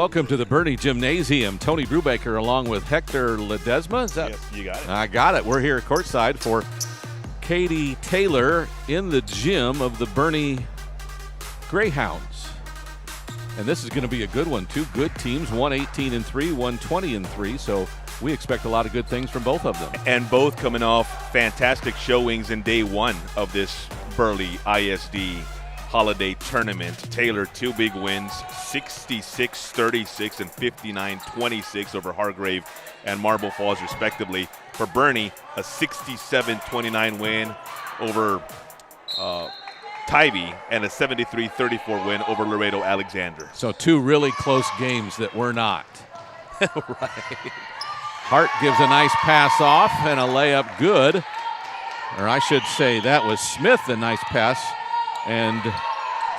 welcome to the Boerne Gymnasium. Tony Brubaker along with Hector Ledesma. Is that? Yes, you got it. I got it. We're here at courtside for Katy Taylor in the gym of the Boerne Greyhounds. And this is going to be a good one. Two good teams, one 18-3, one 20-3. So we expect a lot of good things from both of them. And both coming off fantastic showings in day one of this Boerne ISD holiday tournament. Taylor, two big wins, 66-36 and 59-26 over Hargrave and Marble Falls, respectively. For Boerne, a 67-29 win over Tybee and a 73-34 win over Laredo Alexander. So two really close games that were not. Right. Hart gives a nice pass off and a layup good. Or I should say that was Smith, a nice pass. And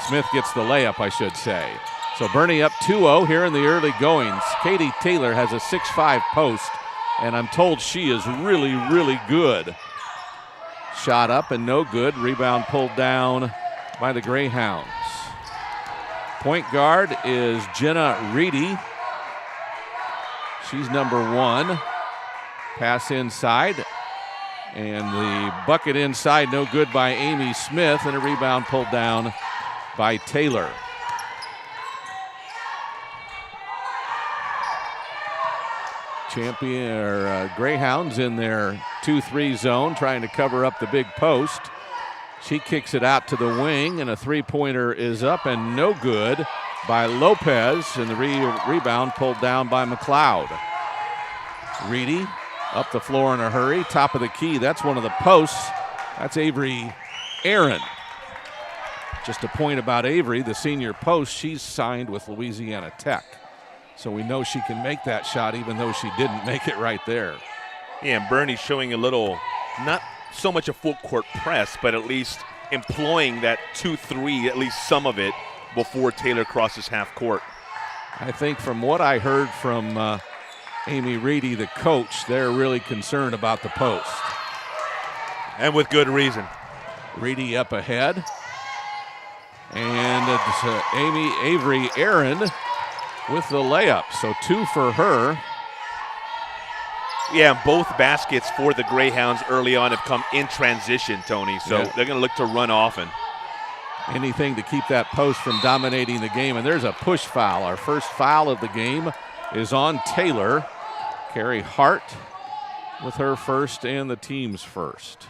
Smith gets the layup, I should say. So Boerne up 2-0 here in the early goings. Katy Taylor has a 6'5" post, and I'm told she is really, really good. Shot up and no good. Rebound pulled down by the Greyhounds. Point guard is Jenna Reedy. She's number one. Pass inside. And the bucket inside, no good by Amy Smith, and a rebound pulled down by Taylor. Greyhounds in their 2-3 zone, trying to cover up the big post. She kicks it out to the wing, and a three-pointer is up and no good by Lopez, and the rebound pulled down by McLeod. Reedy up the floor in a hurry, top of the key. That's one of the posts. That's Avery Aaron. Just a point about Avery, the senior post. She's signed with Louisiana Tech. So we know she can make that shot even though she didn't make it right there. Yeah, and Boerne showing a little, not so much a full court press, but at least employing that 2-3, at least some of it, before Taylor crosses half court. I think from what I heard from Amy Reedy, the coach, they're really concerned about the post. And with good reason. Reedy up ahead. And it's Avery Aaron with the layup. So two for her. Yeah, both baskets for the Greyhounds early on have come in transition, Tony. So they're going to look to run often. Anything to keep that post from dominating the game. And there's a push foul. Our first foul of the game is on Taylor. Carrie Hart with her first and the team's first.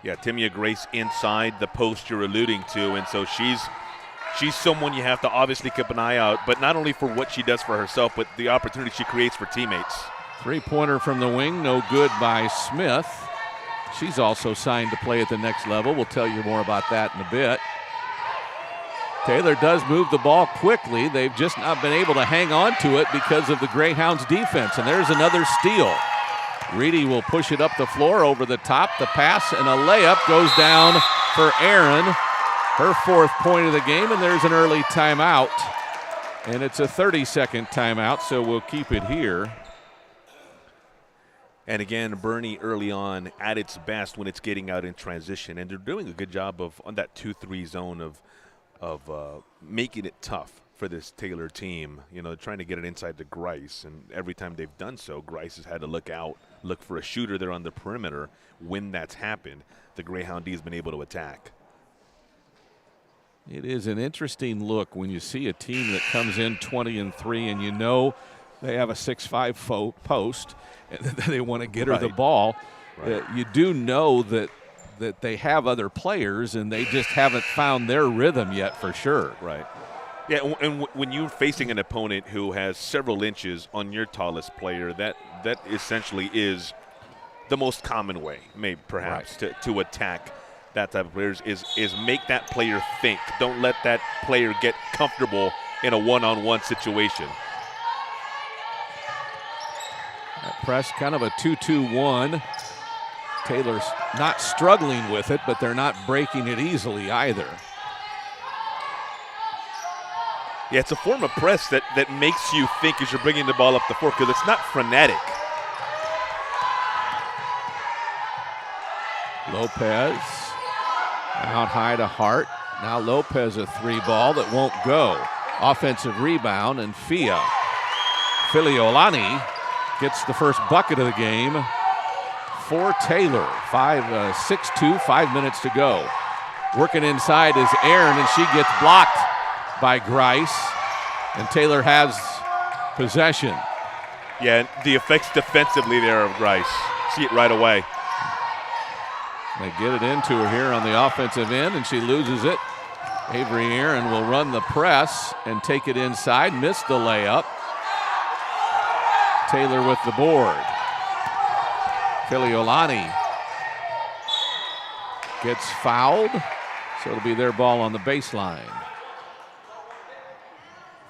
Yeah, Timia Grace inside the post you're alluding to, and so she's someone you have to obviously keep an eye out, but not only for what she does for herself, but the opportunity she creates for teammates. Three-pointer from the wing, no good by Smith. She's also signed to play at the next level. We'll tell you more about that in a bit. Taylor does move the ball quickly. They've just not been able to hang on to it because of the Greyhounds' defense. And there's another steal. Reedy will push it up the floor over the top. The pass and a layup goes down for Aaron. Her fourth point of the game, and there's an early timeout. And it's a 30-second timeout, so we'll keep it here. And again, Boerne early on at its best when it's getting out in transition. And they're doing a good job on that 2-3 zone of making it tough for this Taylor team, trying to get it inside to Grice. And every time they've done so, Grice has had to look for a shooter there on the perimeter. When that's happened, the Greyhound D has been able to attack. It is an interesting look when you see a team that comes in 20-3 and you know they have a 6'5" post and they want to get her the ball. Right. You do know that they have other players and they just haven't found their rhythm yet for sure. Right. Yeah, and when you're facing an opponent who has several inches on your tallest player, that essentially is the most common way, maybe perhaps, to attack that type of players is make that player think. Don't let that player get comfortable in a one-on-one situation. That press, kind of a 2-2-1. Taylor's not struggling with it, but they're not breaking it easily either. Yeah, it's a form of press that makes you think as you're bringing the ball up the floor because it's not frenetic. Lopez out high to Hart. Now Lopez a three ball that won't go. Offensive rebound, and Fia Filiolani gets the first bucket of the game for Taylor. 6-2, 5 minutes to go. Working inside is Aaron, and she gets blocked by Grice. And Taylor has possession. Yeah, the effects defensively there of Grice. See it right away. They get it into her here on the offensive end, and she loses it. Avery Aaron will run the press and take it inside. Missed the layup. Taylor with the board. Filiolani gets fouled, so it'll be their ball on the baseline.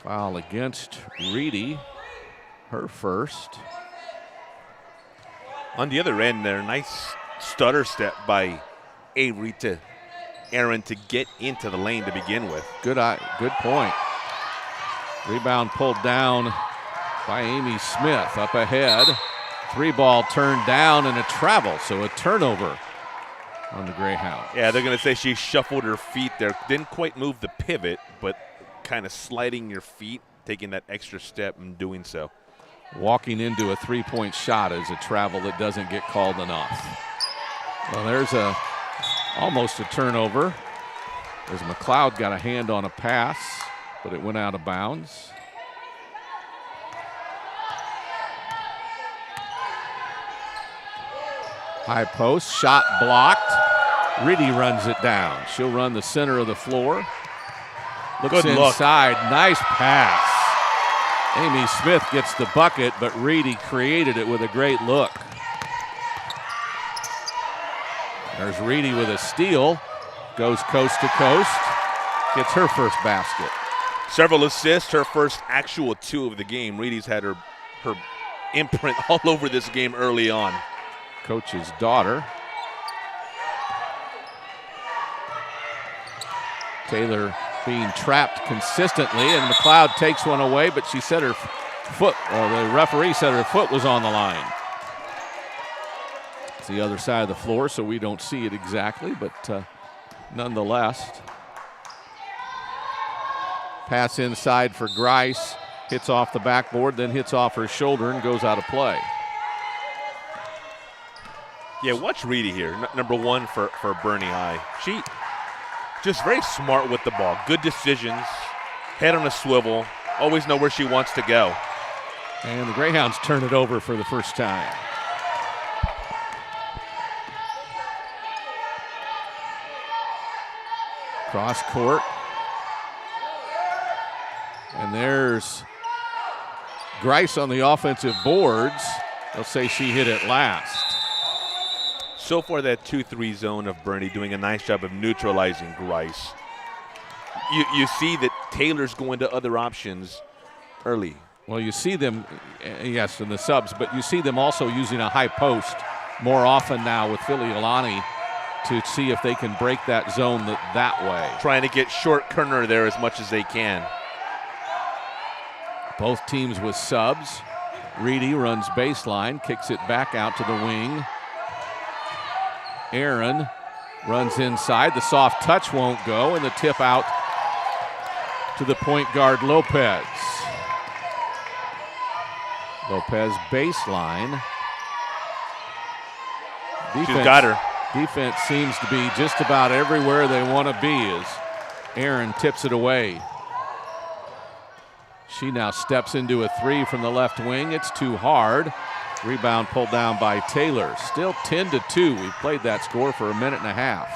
Foul against Reedy, her first. On the other end there, nice stutter step by Avery to Aaron to get into the lane to begin with. Good point. Rebound pulled down by Amy Smith. Up ahead, 3-ball turned down and a travel, so a turnover on the Greyhounds. Yeah, they're going to say she shuffled her feet there. Didn't quite move the pivot, but kind of sliding your feet, taking that extra step and doing so. Walking into a 3-point shot is a travel that doesn't get called enough. Well, there's almost a turnover as McLeod got a hand on a pass, but it went out of bounds. High post, shot blocked. Reedy runs it down. She'll run the center of the floor. Looks inside, nice pass. Amy Smith gets the bucket, but Reedy created it with a great look. There's Reedy with a steal, goes coast to coast, gets her first basket. Several assists, her first actual 2 of the game. Reedy's had her imprint all over this game early on. Coach's daughter. Taylor being trapped consistently, and McLeod takes one away, but she said her foot, the referee said her foot was on the line. It's the other side of the floor, so we don't see it exactly, but nonetheless. Pass inside for Grice, hits off the backboard, then hits off her shoulder and goes out of play. Yeah, watch Reedy here, number 1 for Boerne High. She just very smart with the ball. Good decisions, head on a swivel, always know where she wants to go. And the Greyhounds turn it over for the first time. Cross court. And there's Grice on the offensive boards. They'll say she hit it last. So far, that 2-3 zone of Boerne doing a nice job of neutralizing Grice. You see that Taylor's going to other options early. Well, you see them, yes, in the subs, but you see them also using a high post more often now with Filiolani to see if they can break that zone that way. Trying to get short corner there as much as they can. Both teams with subs. Reedy runs baseline, kicks it back out to the wing. Aaron runs inside. The soft touch won't go, and the tip out to the point guard, Lopez. Lopez baseline. She's got her. Defense seems to be just about everywhere they want to be as Aaron tips it away. She now steps into a 3 from the left wing. It's too hard. Rebound pulled down by Taylor. Still 10-2. We've played that score for a minute and a half.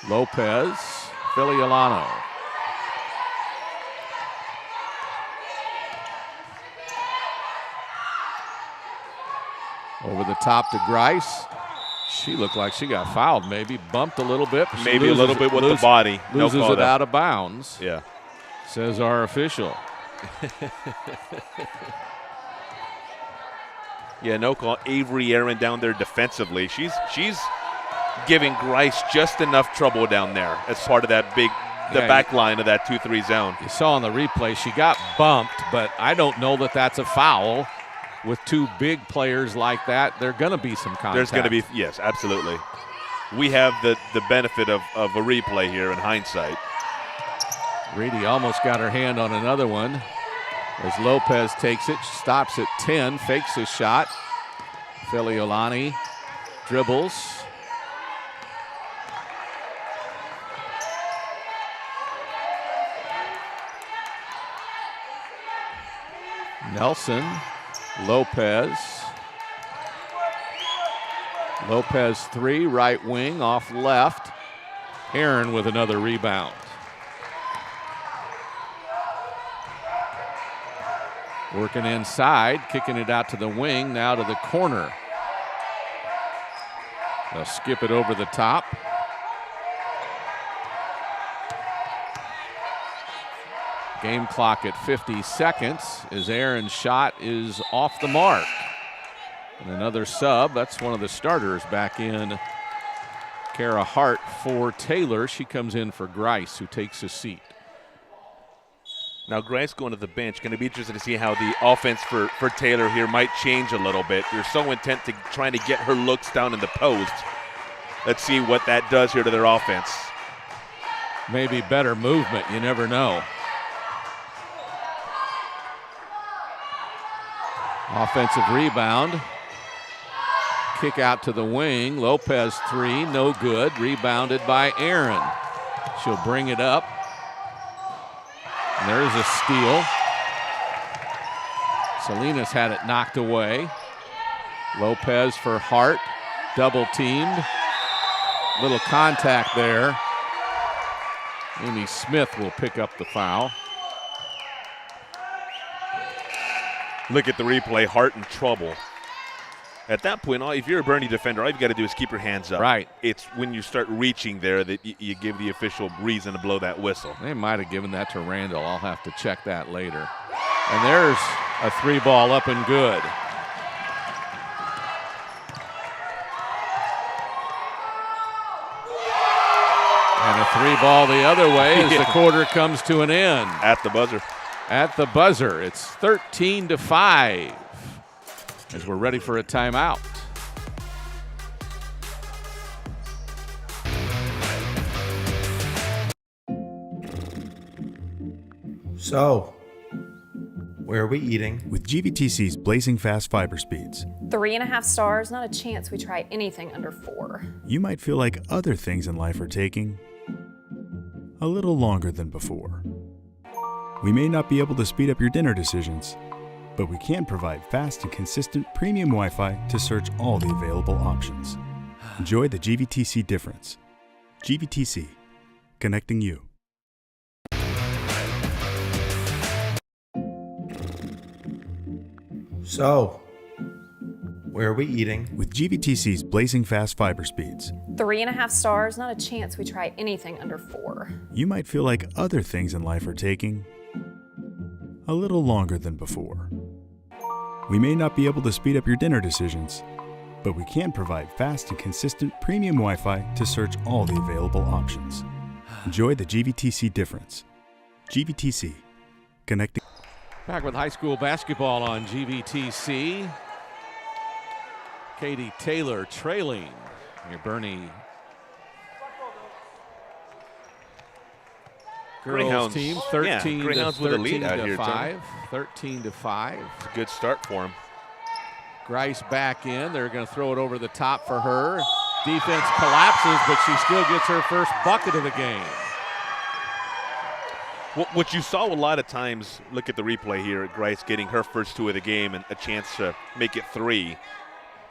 Lopez, Filiolano. Over the top to Grice. She looked like she got fouled, maybe bumped a little bit. Maybe a little bit with the body. Loses it out of bounds. Yeah. Says our official. Yeah, no call. Avery Aaron down there defensively. She's giving Grice just enough trouble down there as part of that the back line of that 2-3 zone. You saw on the replay she got bumped, but I don't know that that's a foul. With 2 big players like that, there's going to be some contact. There's going to be, yes, absolutely. We have the benefit of a replay here in hindsight. Reedy almost got her hand on another one. As Lopez takes it, stops at 10, fakes his shot. Filiolani dribbles. Nelson, Lopez. Lopez 3, right wing, off left. Aaron with another rebound. Working inside, kicking it out to the wing, now to the corner. They'll skip it over the top. Game clock at 50 seconds as Aaron's shot is off the mark. And another sub, that's one of the starters back in. Kara Hart for Taylor. She comes in for Grice, who takes a seat. Now Grice going to the bench. Going to be interested to see how the offense for Taylor here might change a little bit. They're so intent to trying to get her looks down in the post. Let's see what that does here to their offense. Maybe better movement, you never know. Offensive rebound. Kick out to the wing. Lopez 3, no good. Rebounded by Aaron. She'll bring it up. And there's a steal. Salinas had it knocked away. Lopez for Hart. Double teamed. Little contact there. Amy Smith will pick up the foul. Look at the replay. Hart in trouble. At that point, if you're a Boerne defender, all you've got to do is keep your hands up. Right. It's when you start reaching there that you give the official reason to blow that whistle. They might have given that to Randall. I'll have to check that later. And there's a 3-ball up and good. And a 3-ball the other way as the quarter comes to an end. At the buzzer. At the buzzer, it's 13-5 as we're ready for a timeout. So, where are we eating? With GVTC's blazing fast fiber speeds, 3.5 stars, not a chance we try anything under 4. you might feel like other things in life are taking a little longer than before. We may not be able to speed up your dinner decisions, but we can provide fast and consistent premium Wi-Fi to search all the available options. Enjoy the GVTC difference. GVTC, connecting you. So, where are we eating? With GVTC's blazing fast fiber speeds, 3.5 stars, not a chance we try anything under 4. you might feel like other things in life are taking a little longer than before. We may not be able to speed up your dinner decisions, but we can provide fast and consistent premium Wi-Fi to search all the available options. Enjoy the GVTC difference. GVTC, connecting. Back with high school basketball on GVTC. Katy Taylor trailing your Boerne girls Greyhounds, team, yeah, 13 Greyhounds to with a 13 lead out to here, 5. 13 to 5. It's a good start for him. Grice back in. They're going to throw it over the top for her. Defense collapses, but she still gets her first bucket of the game. What you saw a lot of times, look at the replay here at Grice getting her first 2 of the game and a chance to make it 3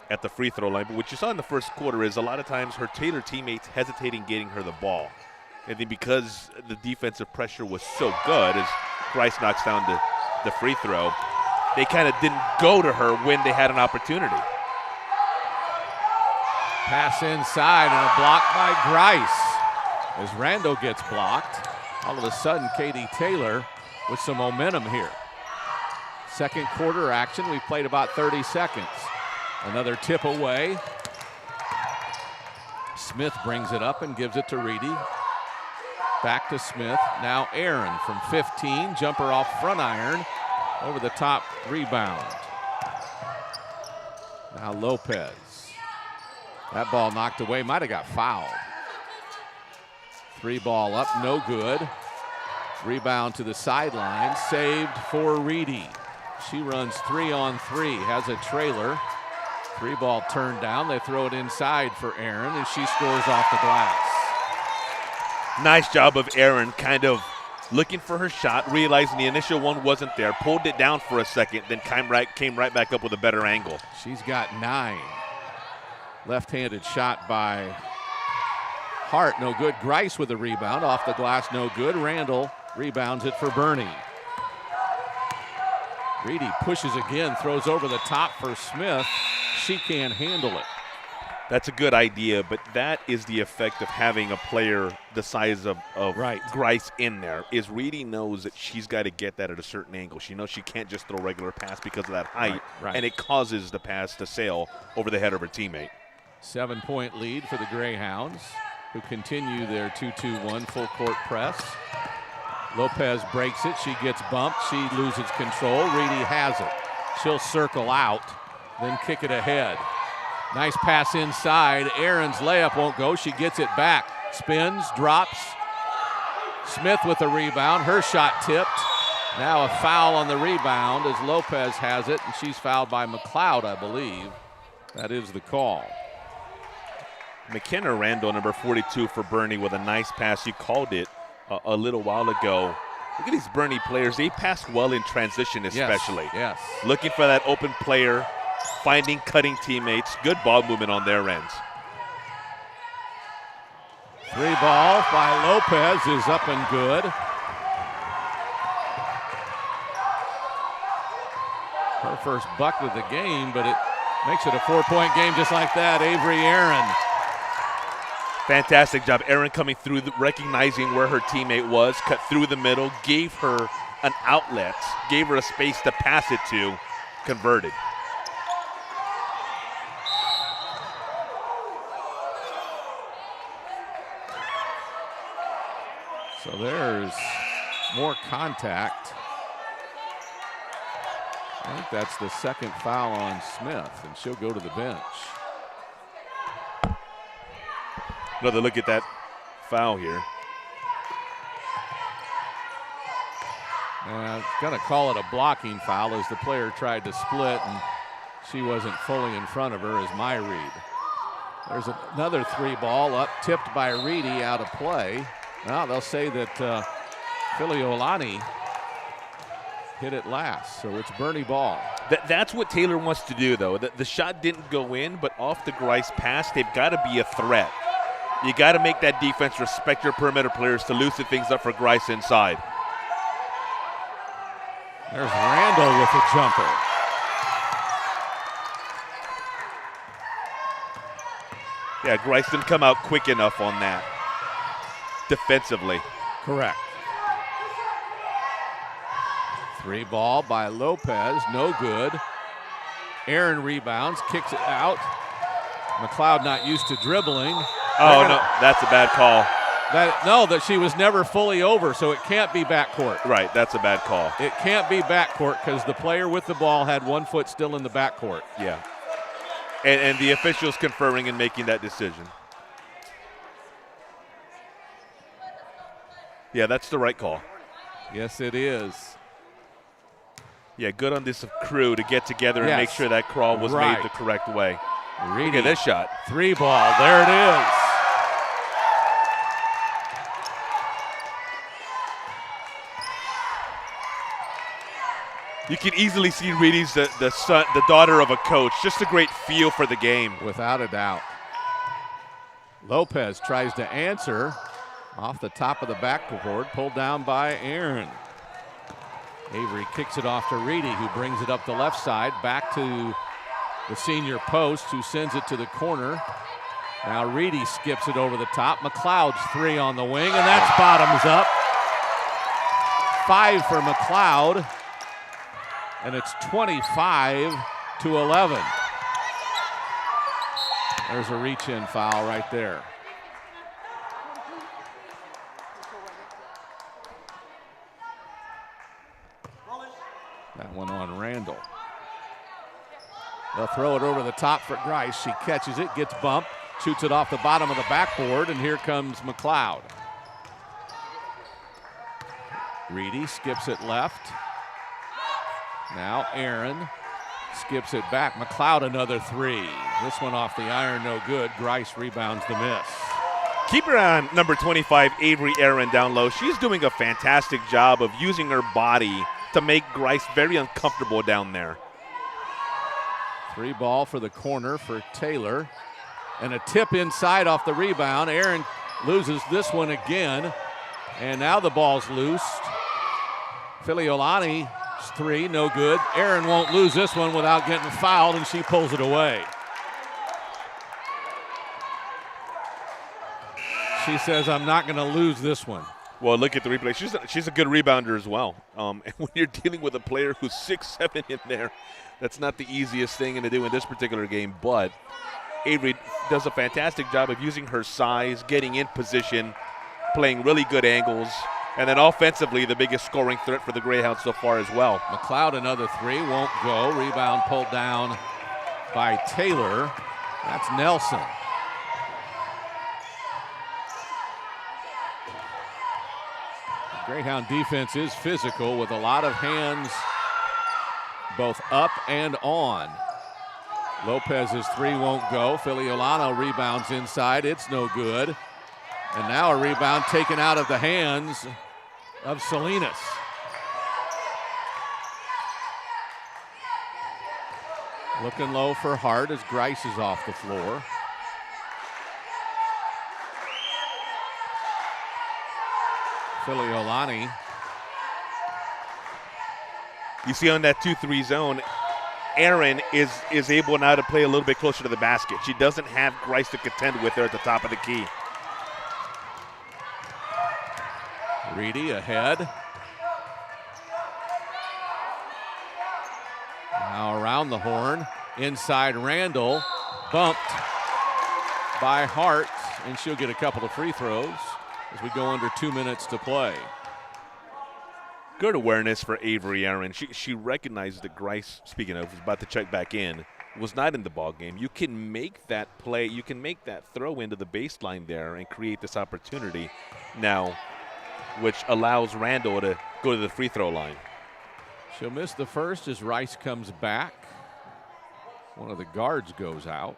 at the free throw line. But what you saw in the first quarter is a lot of times her Taylor teammates hesitating getting her the ball. And then because the defensive pressure was so good as Grice knocks down the free throw, they kind of didn't go to her when they had an opportunity. Pass inside and a block by Grice. As Randall gets blocked, all of a sudden Katy Taylor with some momentum here. Second quarter action, we've played about 30 seconds. Another tip away. Smith brings it up and gives it to Reedy. Back to Smith. Now Aaron from 15. Jumper off front iron. Over the top rebound. Now Lopez. That ball knocked away. Might have got fouled. 3-ball up, no good. Rebound to the sideline, saved for Reedy. She runs 3-on-3, has a trailer. 3-ball turned down. They throw it inside for Aaron, and she scores off the glass. Nice job of Aaron, kind of looking for her shot, realizing the initial one wasn't there, pulled it down for a second, then came right back up with a better angle. She's got 9. Left-handed shot by Hart, no good. Grice with a rebound, off the glass, no good. Randall rebounds it for Boerne. Reedy pushes again, throws over the top for Smith. She can't handle it. That's a good idea, but that is the effect of having a player the size of right. Grice in there, is Reedy knows that she's got to get that at a certain angle. She knows she can't just throw a regular pass because of that height, right. And it causes the pass to sail over the head of her teammate. 7-point lead for the Greyhounds, who continue their 2-2-1 full court press. Lopez breaks it. She gets bumped. She loses control. Reedy has it. She'll circle out, then kick it ahead. Nice pass inside. Aaron's layup won't go. She gets it back. Spins, drops. Smith with a rebound. Her shot tipped. Now a foul on the rebound as Lopez has it, and she's fouled by McLeod, I believe. That is the call. McKenna Randall, number 42 for Boerne, with a nice pass. You called it a little while ago. Look at these Boerne players. They pass well in transition especially. Yes. Looking for that open player, finding cutting teammates. Good ball movement on their ends. 3-ball by Lopez is up and good. Her first bucket of the game, but it makes it a 4-point game just like that. Avery Aaron. Fantastic job. Aaron coming through, recognizing where her teammate was, cut through the middle, gave her an outlet, gave her a space to pass it to, converted. So there's more contact. I think that's the second foul on Smith, and she'll go to the bench. Another look at that foul here. Gonna call it a blocking foul as the player tried to split and she wasn't fully in front of her, is my read. There's another 3-ball up, tipped by Reedy, out of play. Now they'll say that Filiolani hit it last, so it's Boerne ball. That's what Taylor wants to do, though. The shot didn't go in, but off the Grice pass, they've got to be a threat. You got to make that defense respect your perimeter players to loosen things up for Grice inside. There's Randall with a jumper. Yeah, Grice didn't come out quick enough on that defensively. Correct. 3-ball by Lopez, no good. Aaron rebounds, kicks it out. McLeod not used to dribbling. Oh, no, that's a bad call. That she was never fully over, so it can't be backcourt. Right, that's a bad call. It can't be backcourt because the player with the ball had 1 foot still in the backcourt. Yeah. And the officials conferring and making that decision. Yeah, that's the right call. Yes, it is. Yeah, good on this crew to get together and make sure that crawl was made the correct way. Reedy. Look at this shot. 3-ball, there it is. You can easily see Reedy's the daughter of a coach. Just a great feel for the game. Without a doubt. Lopez tries to answer off the top of the backboard, pulled down by Aaron. Avery kicks it off to Reedy, who brings it up the left side, back to the senior post, who sends it to the corner. Now Reedy skips it over the top. McLeod's 3 on the wing, and that's bottoms up. 5 for McLeod, and it's 25-11. There's a reach-in foul right there. That one on Randall. They'll throw it over the top for Grice. She catches it, gets bumped, shoots it off the bottom of the backboard, and here comes McLeod. Reedy skips it left. Now Aaron skips it back. McLeod another three. This one off the iron, no good. Grice rebounds the miss. Keeper on number 25, Avery Aaron, down low. She's doing a fantastic job of using her body to make Grice very uncomfortable down there. 3 ball for the corner for Taylor. And a tip inside off the rebound. Aaron loses this one again. And now the ball's loosed. Filiolani's 3, no good. Aaron won't lose this one without getting fouled, and she pulls it away. She says, I'm not going to lose this one. Well, look at the replay. She's a good rebounder as well. And when you're dealing with a player who's 6'7" in there, that's not the easiest thing to do in this particular game. But Avery does a fantastic job of using her size, getting in position, playing really good angles, and then offensively the biggest scoring threat for the Greyhounds so far as well. McLeod another 3, won't go. Rebound pulled down by Taylor. That's Nelson. The Greyhound defense is physical with a lot of hands both up and on. Lopez's 3 won't go. Filiolano rebounds inside. It's no good. And now a rebound taken out of the hands of Salinas. Looking low for Hart as Grice is off the floor. Filiolani. You see on that 2-3 zone, Aaron is able now to play a little bit closer to the basket. She doesn't have Grice to contend with her at the top of the key. Reedy ahead. Now around the horn. Inside Randall. Bumped by Hart. And she'll get a couple of free throws as we go under 2 minutes to play. Good awareness for Avery Aaron. She recognized that Grice, speaking of, was about to check back in, was not in the ball game. You can make that play. You can make that throw into the baseline there and create this opportunity now, which allows Randall to go to the free throw line. She'll miss the first as Rice comes back. One of the guards goes out.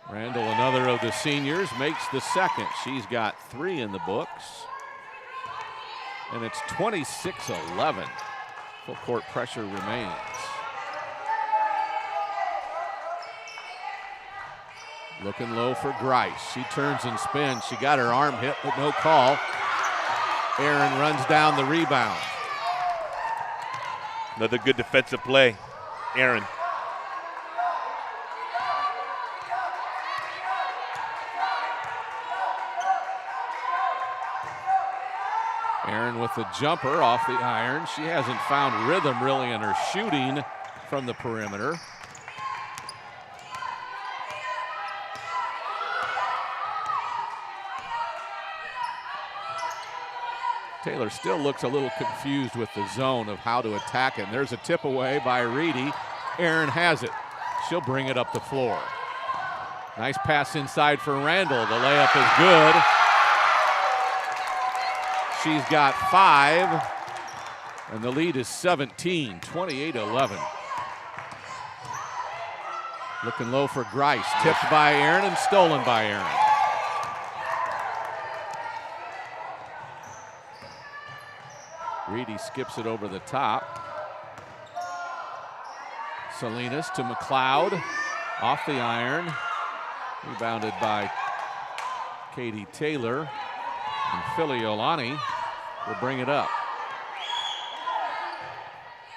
Randall, another of the seniors, makes the second. She's got 3 in the books. And it's 26-11. Full court pressure remains. Looking low for Grice. She turns and spins. She got her arm hit, but no call. Aaron runs down the rebound. Another good defensive play. Aaron. Aaron with the jumper off the iron. She hasn't found rhythm really in her shooting from the perimeter. Taylor still looks a little confused with the zone of how to attack it. There's a tip away by Reedy. Aaron has it. She'll bring it up the floor. Nice pass inside for Randall. The layup is good. She's got 5, and the lead is 17, 28-11. Looking low for Grice. Tipped by Aaron and stolen by Aaron. Reedy skips it over the top. Salinas to McLeod. Off the iron. Rebounded by Katy Taylor. And Filiolani will bring it up.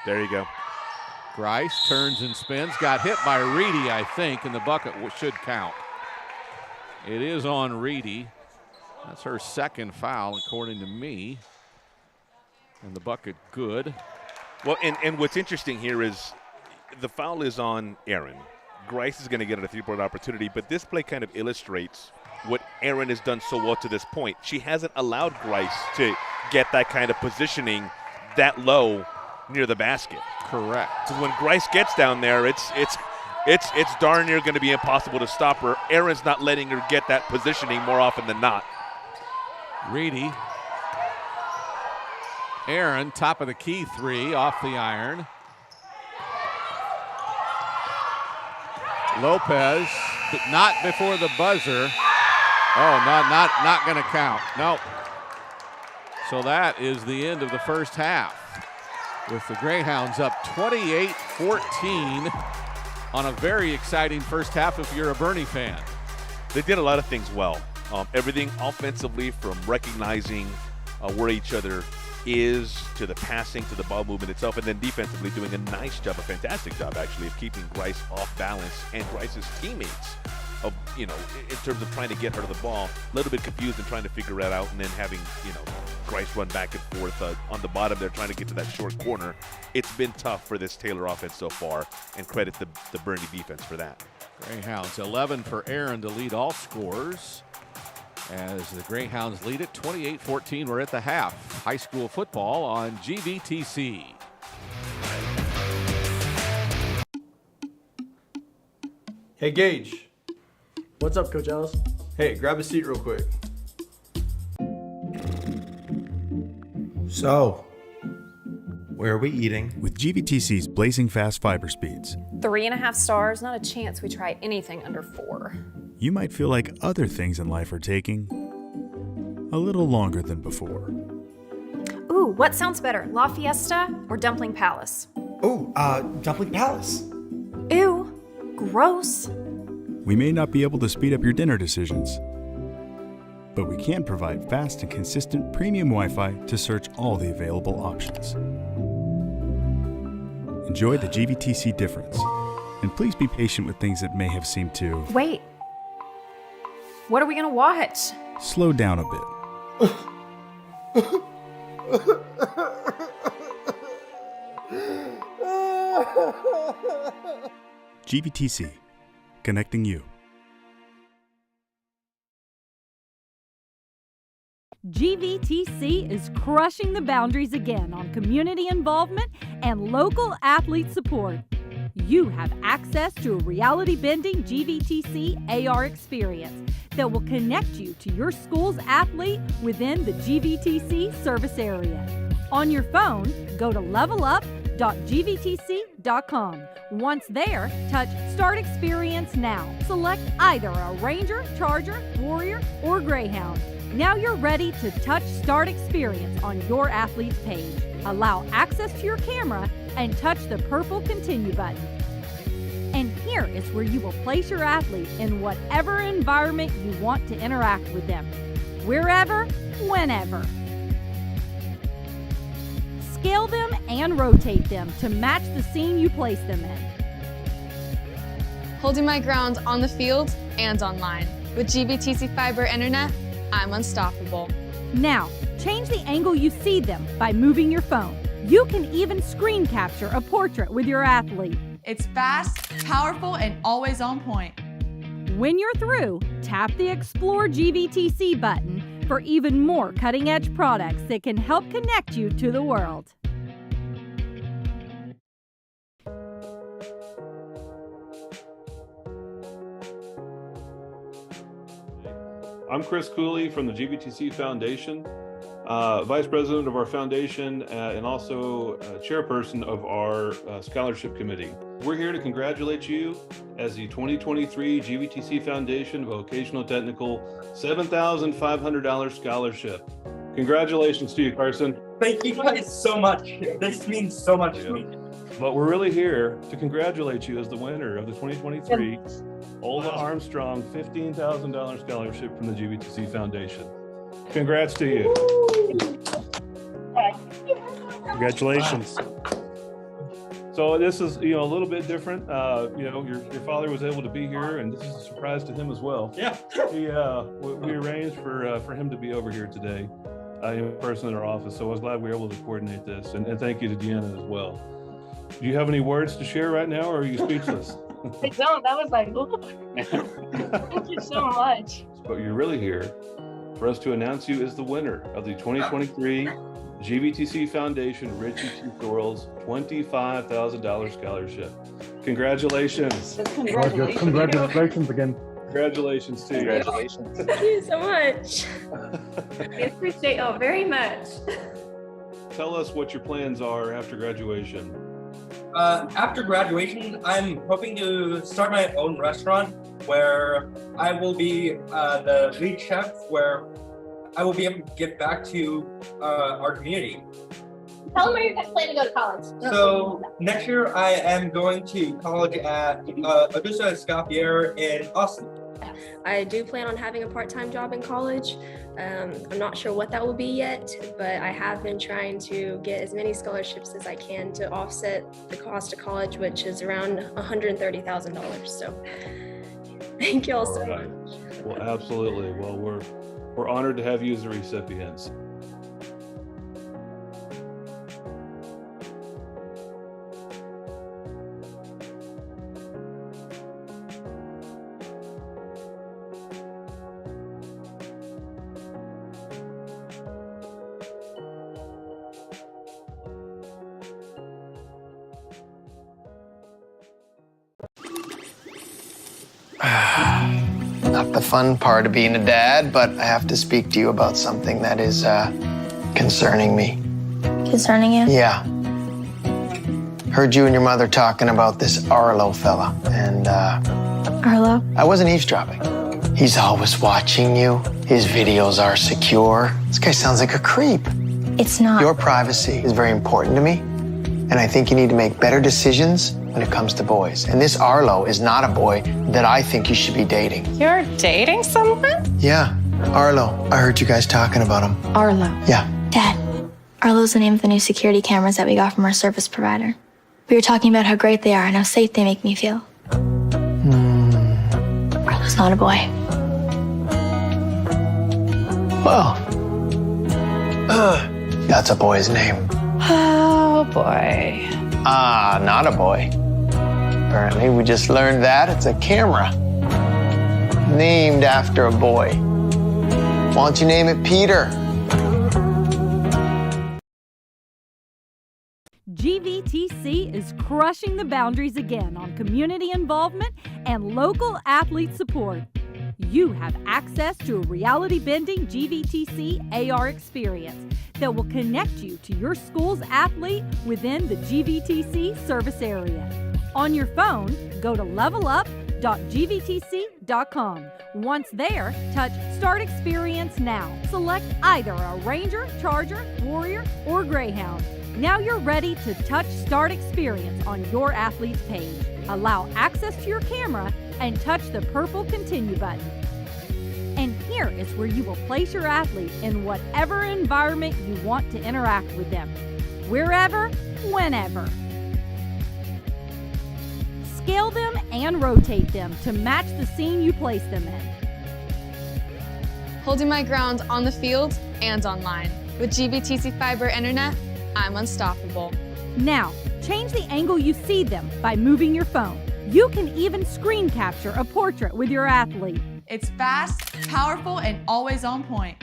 There you go. Grice turns and spins. Got hit by Reedy, I think, and the bucket should count. It is on Reedy. That's her second foul, according to me. And the bucket good. Well, and what's interesting here is the foul is on Aaron. Grice is going to get a three-point opportunity, but this play kind of illustrates what Aaron has done so well to this point. She hasn't allowed Grice to get that kind of positioning that low near the basket. Correct. So when Grice gets down there, it's it's darn near going to be impossible to stop her. Aaron's not letting her get that positioning more often than not. Reedy. Aaron, top of the key three off the iron. Lopez, but not before the buzzer. Oh, not going to count. Nope. So that is the end of the first half, with the Greyhounds up 28-14 on a very exciting first half if you're a Boerne fan. They did a lot of things well. Everything offensively, from recognizing where each other is, to the passing, to the ball movement itself, and then defensively doing a nice job, a fantastic job actually, of keeping Grice off balance, and Grice's teammates of, in terms of trying to get her to the ball, a little bit confused and trying to figure it out, and then having, Grice run back and forth on the bottom there trying to get to that short corner. It's been tough for this Taylor offense so far, and credit the Boerne defense for that. Greyhounds 11 for Aaron to lead all scorers, as the Greyhounds lead it 28-14. We're at the half. High school football on GVTC. Hey, Gage. What's up, Coach Ellis? Hey, grab a seat real quick. So, where are we eating? With GVTC's blazing fast fiber speeds, 3.5 stars, not a chance we try anything under 4. you might feel like other things in life are taking a little longer than before. Ooh, what sounds better, La Fiesta or Dumpling Palace? Oh, Dumpling Palace. Ew, gross. We may not be able to speed up your dinner decisions, but we can provide fast and consistent premium Wi-Fi to search all the available options. Enjoy the GVTC difference, and please be patient with things that may have seemed to Wait, what are we gonna watch? slow down a bit. GVTC, connecting you. GVTC is crushing the boundaries again on community involvement and local athlete support. You have access to a reality-bending GVTC AR experience that will connect you to your school's athlete within the GVTC service area. On your phone, go to levelup.gvtc.com. Once there, touch Start Experience Now. Select either a Ranger, Charger, Warrior, or Greyhound. Now you're ready to touch Start Experience on your athlete's page. Allow access to your camera and touch the purple Continue button. And here is where you will place your athlete in whatever environment you want to interact with them, wherever, whenever. Scale them and rotate them to match the scene you place them in. Holding my ground on the field and online. With GVTC Fiber Internet, I'm unstoppable. Now, change the angle you see them by moving your phone. You can even screen capture a portrait with your athlete. It's fast, powerful, and always on point. When you're through, tap the Explore GVTC button for even more cutting-edge products that can help connect you to the world. I'm Chris Cooley from the GVTC Foundation, Vice President of our foundation and also Chairperson of our Scholarship Committee. We're here to congratulate you as the 2023 GVTC Foundation Vocational Technical $7,500 Scholarship. Congratulations to you, Carson. Thank you guys so much. This means so much to me. But we're really here to congratulate you as the winner of the 2023 Olga Armstrong $15,000 scholarship from the GVTC Foundation. Congrats to you. Congratulations. So this is, a little bit different. Your father was able to be here, and this is a surprise to him as well. Yeah. We arranged for him to be over here today in person in our office. So I was glad we were able to coordinate this, and thank you to Deanna as well. Do you have any words to share right now, or are you speechless? I don't. That was like, ooh. Thank you so much. But you're really here for us to announce you as the winner of the 2023 GVTC Foundation Richie T. Girls $25,000 scholarship. Congratulations. Congratulations again. Congratulations to you. Congratulations. Thank you so much. I appreciate y'all very much. Tell us what your plans are after graduation. After graduation, I'm hoping to start my own restaurant where I will be the lead chef, where I will be able to give back to our community. Tell them where you're planning to go to college. So next year, I am going to college at Augusta Escoffier in Austin. I do plan on having a part-time job in college. I'm not sure what that will be yet, but I have been trying to get as many scholarships as I can to offset the cost of college, which is around $130,000. So thank you all so much. Well, absolutely. Well, we're honored to have you as the recipients. Not the fun part of being a dad, but I have to speak to you about something that is concerning me. Concerning you? Yeah. Heard you and your mother talking about this Arlo fella, and Arlo? I wasn't eavesdropping. He's always watching you. His videos are secure. This guy sounds like a creep. It's not. Your privacy is very important to me, and I think you need to make better decisions when it comes to boys. And this Arlo is not a boy that I think you should be dating. You're dating someone? Yeah, Arlo. I heard you guys talking about him. Arlo? Yeah. Dad, Arlo's the name of the new security cameras that we got from our service provider. We were talking about how great they are and how safe they make me feel. Arlo's not a boy. Well, that's a boy's name. Oh, boy. Ah, not a boy. Apparently, we just learned that it's a camera named after a boy. Why don't you name it Peter? GVTC is crushing the boundaries again on community involvement and local athlete support. You have access to a reality-bending GVTC AR experience that will connect you to your school's athlete within the GVTC service area. On your phone, go to levelup.gvtc.com. Once there, touch Start Experience Now. Select either a Ranger, Charger, Warrior, or Greyhound. Now you're ready to touch Start Experience on your athlete's page. Allow access to your camera and touch the purple Continue button. And here is where you will place your athlete in whatever environment you want to interact with them, wherever, whenever. Scale them and rotate them to match the scene you place them in. Holding my ground on the field and online. With GVTC Fiber Internet, I'm unstoppable. Now, change the angle you see them by moving your phone. You can even screen capture a portrait with your athlete. It's fast, powerful, and always on point.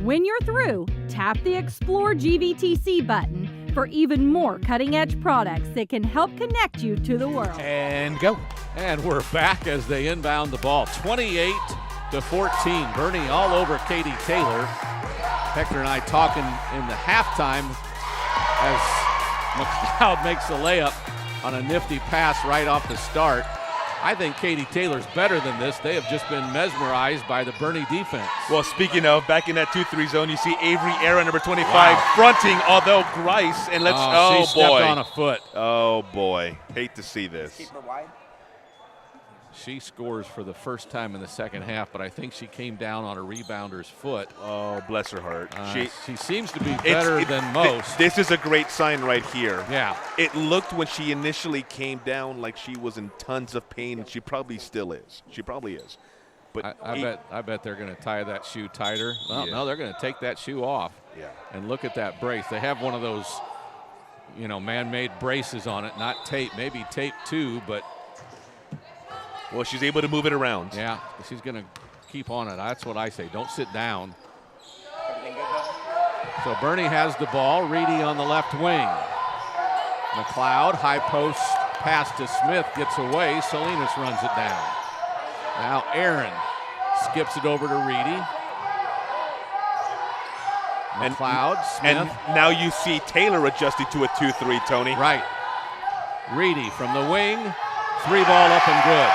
When you're through, tap the Explore GVTC button for even more cutting-edge products that can help connect you to the world. And go. And we're back as they inbound the ball. 28-14. Boerne all over Katy Taylor. Hector and I talking in the halftime as McLeod makes the layup on a nifty pass right off the start. I think Katy Taylor's better than this. They have just been mesmerized by the Boerne defense. Well, speaking of, back in that 2-3 zone, you see Avery Era, number 25, fronting, although Grice, and let's, she stepped on a foot. Oh, boy. Hate to see this. Keep her wide. She scores for the first time in the second half, but I think she came down on a rebounder's foot. Oh, bless her heart. She seems to be better than most. This is a great sign right here. Yeah. It looked when she initially came down like she was in tons of pain, and she probably still is. She probably is. But I bet they're going to tie that shoe tighter. Well, no, they're going to take that shoe off. Yeah. And look at that brace. They have one of those, man-made braces on it, not tape. Maybe tape too, but. Well, she's able to move it around. Yeah, she's going to keep on it. That's what I say. Don't sit down. So Boerne has the ball. Reedy on the left wing. McLeod, high post pass to Smith gets away. Salinas runs it down. Now Aaron skips it over to Reedy. McLeod, Smith. And now you see Taylor adjusting to a 2-3, Tony. Right. Reedy from the wing. 3-ball up and good.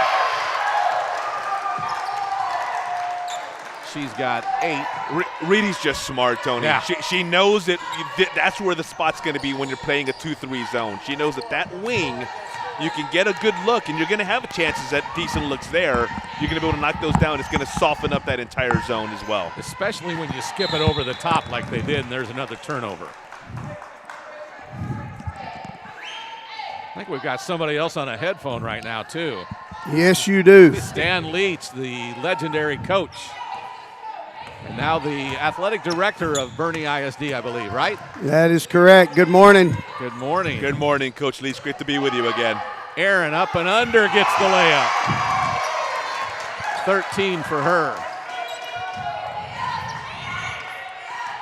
She's got 8. Reedy's just smart, Tony. Yeah. She knows that that's where the spot's going to be when you're playing a 2-3 zone. She knows that wing, you can get a good look, and you're going to have chances at decent looks there. You're going to be able to knock those down. It's going to soften up that entire zone as well. Especially when you skip it over the top like they did, and there's another turnover. I think we've got somebody else on a headphone right now, too. Yes, you do. Stan Leach, the legendary coach. And now the athletic director of Boerne ISD, I believe, right? That is correct. Good morning. Good morning. Good morning, Coach Leach. Great to be with you again. Aaron up and under gets the layup. 13 for her.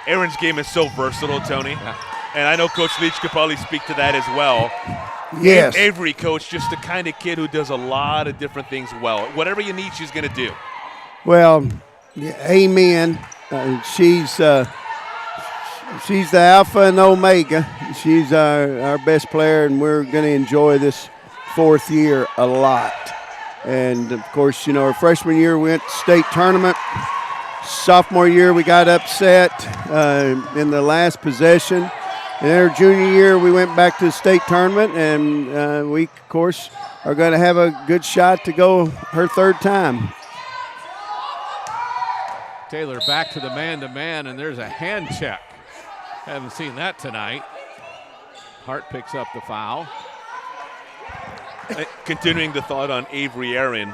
Aaron's game is so versatile, Tony. Yeah. And I know Coach Leach could probably speak to that as well. Yes. Avery, Coach, just the kind of kid who does a lot of different things well. Whatever you need, she's going to do. Well, yeah, amen. She's the alpha and omega. She's our best player, and we're going to enjoy this 4th year a lot. And, of course, her freshman year we went to state tournament. Sophomore year we got upset in the last possession. And in her junior year we went back to the state tournament, and we, of course, are going to have a good shot to go her 3rd time. Taylor back to the man-to-man, and there's a hand check. Haven't seen that tonight. Hart picks up the foul. Continuing the thought on Avery Aaron,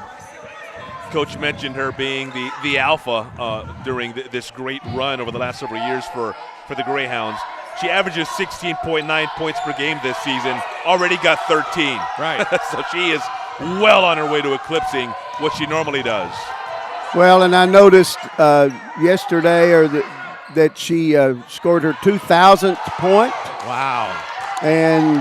Coach mentioned her being the alpha during this great run over the last several years for the Greyhounds. She averages 16.9 points per game this season, already got 13. Right. So she is well on her way to eclipsing what she normally does. Well, and I noticed yesterday that she scored her 2,000th point. Wow. And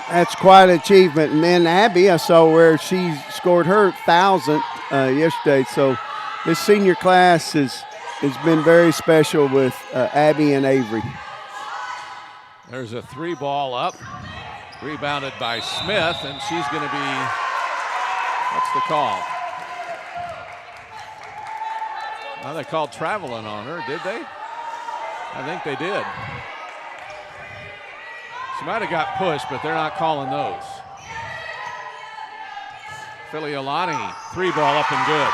that's quite an achievement. And then Abby, I saw where she scored her 1,000th yesterday. So this senior class has been very special with Abby and Avery. There's a 3-ball up. Rebounded by Smith, and she's going to be, what's the call? Oh, they called traveling on her, did they? I think they did. She might have got pushed, but they're not calling those. Filiolani, 3-ball up and good.